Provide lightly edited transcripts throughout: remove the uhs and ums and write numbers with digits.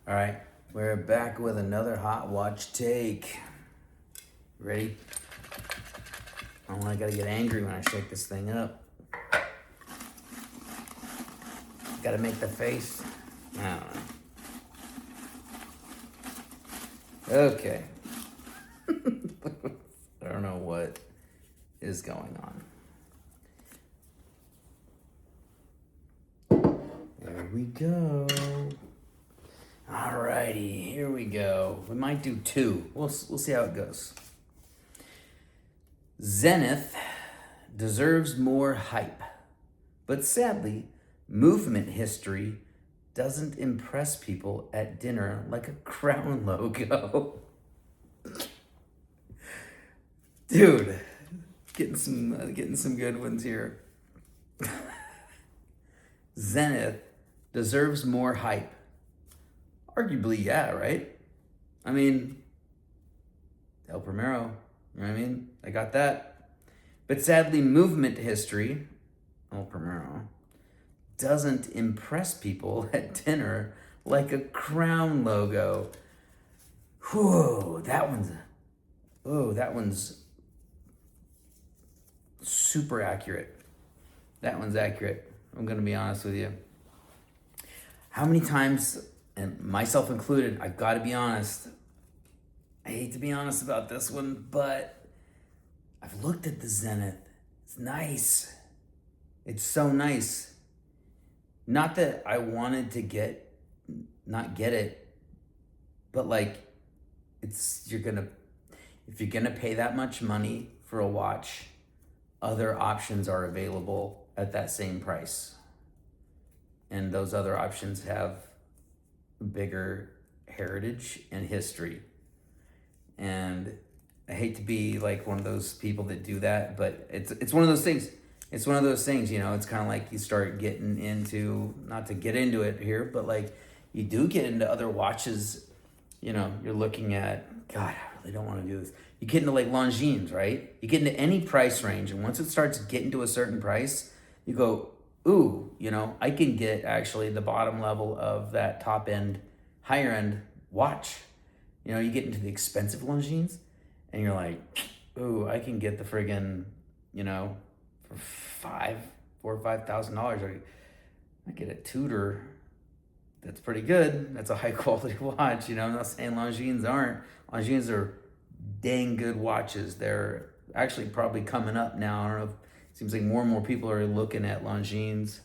All right, we're back with another hot watch take. Ready? Oh, I gotta get angry when I shake this thing up. Gotta make the face. I don't know. Okay. I don't know what is going on. There we go. Alrighty, here we go. We might do two. We'll see how it goes. Zenith deserves more hype, but sadly, movement history doesn't impress people at dinner like a crown logo. Dude, getting some good ones here. Zenith deserves more hype. Arguably, yeah, right? I mean, El Primero, you know what I mean? I got that. But sadly, movement history, El Primero, doesn't impress people at dinner like a crown logo. Whew, that one's super accurate. That one's accurate. I'm gonna be honest with you. How many times, and myself included, I've got to be honest. I hate to be honest about this one, but I've looked at the Zenith. It's nice. It's so nice. Not that I wanted to not get it, but like, if you're gonna pay that much money for a watch, other options are available at that same price. And those other options have bigger heritage and history. And I hate to be like one of those people that do that, but it's one of those things. It's one of those things, it's kind of like you start getting into, not to get into it here, but like you do get into other watches, you're looking at, God, I really don't want to do this. You get into like Longines, right? You get into any price range, and once it starts getting to a certain price, you go, ooh, I can get actually the bottom level of that top end, higher end watch. You get into the expensive Longines and you're like, ooh, I can get the friggin', for $4,000 or $5,000. I get a Tudor that's pretty good. That's a high quality watch. I'm not saying Longines aren't. Longines are dang good watches. They're actually probably coming up now. I don't know if it seems like more and more people are looking at Longines.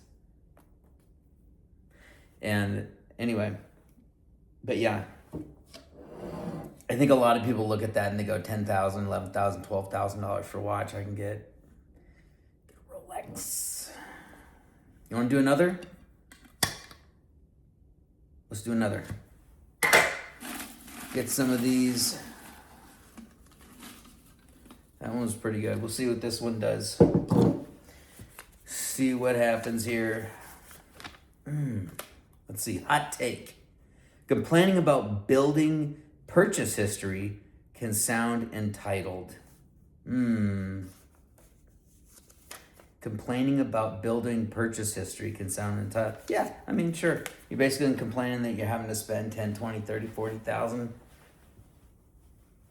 And anyway, but yeah, I think a lot of people look at that and they go $10,000, $11,000, $12,000 for a watch. I can get a Rolex. You want to do another? Let's do another. Get some of these. That one was pretty good. We'll see what this one does. See what happens here. Let's see. Hot take. Complaining about building purchase history can sound entitled. Complaining about building purchase history can sound entitled. Yeah, I mean, sure. You're basically complaining that you're having to spend 10, 20, 30, 40,000.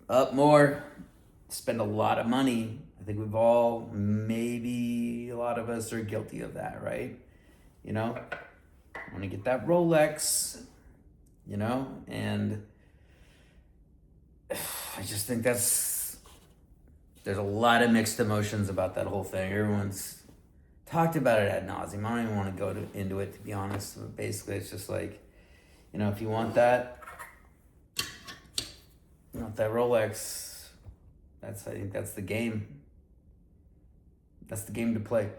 Up more. Spend a lot of money. I think we've all, maybe a lot of us are guilty of that, right? Want to get that Rolex, and I just think there's a lot of mixed emotions about that whole thing. Everyone's talked about it ad nauseum. I don't even want to go into it, to be honest. But basically, it's just like, if you want that Rolex, I think that's the game. That's the game to play.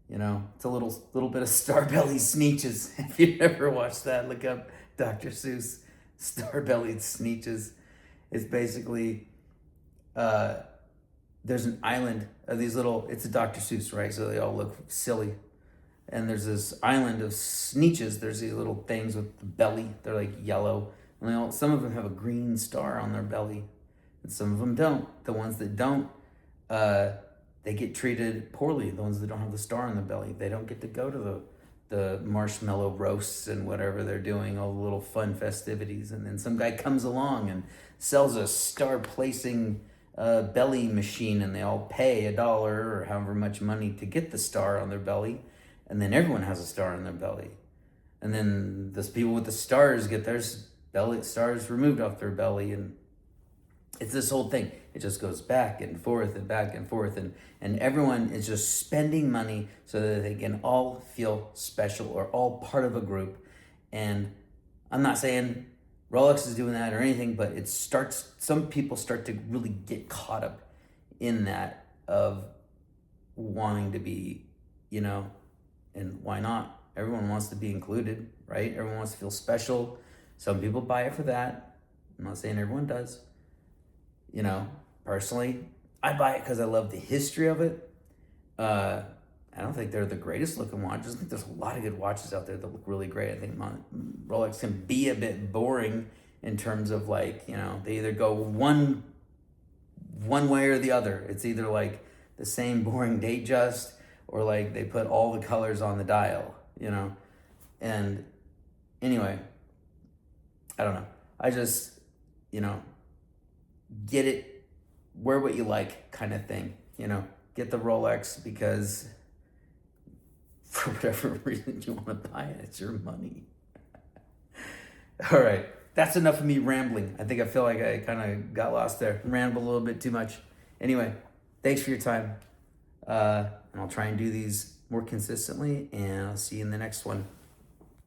It's a little bit of Starbelly Sneeches. If you've never watched that, look up Dr. Seuss Starbelly Sneeches. It's basically, there's an island of these it's a Dr. Seuss, right? So they all look silly. And there's this island of Sneeches. There's these little things with the belly. They're like yellow. And some of them have a green star on their belly. And some of them don't. The ones that don't, they get treated poorly. The ones that don't have the star on their belly, they don't get to go to the marshmallow roasts and whatever they're doing, all the little fun festivities. And then some guy comes along and sells a star placing belly machine, and they all pay $1 or however much money to get the star on their belly. And then everyone has a star on their belly. And then those people with the stars get their stars removed off their belly. And it's this whole thing. It just goes back and forth and back and forth. And everyone is just spending money so that they can all feel special or all part of a group. And I'm not saying Rolex is doing that or anything, but some people start to really get caught up in that of wanting to be, and why not? Everyone wants to be included, right? Everyone wants to feel special. Some people buy it for that. I'm not saying everyone does. Personally, I buy it because I love the history of it. I don't think they're the greatest looking watches. I think there's a lot of good watches out there that look really great. I think Rolex can be a bit boring in terms of they either go one way or the other. It's either like the same boring date just, or like they put all the colors on the dial, And anyway, I don't know. I just, get it, wear what you like kind of thing, get the Rolex because for whatever reason you want to buy it, it's your money. All right, that's enough of me rambling. I feel like I kind of got lost there, rambled a little bit too much. Anyway, thanks for your time. And I'll try and do these more consistently, and I'll see you in the next one.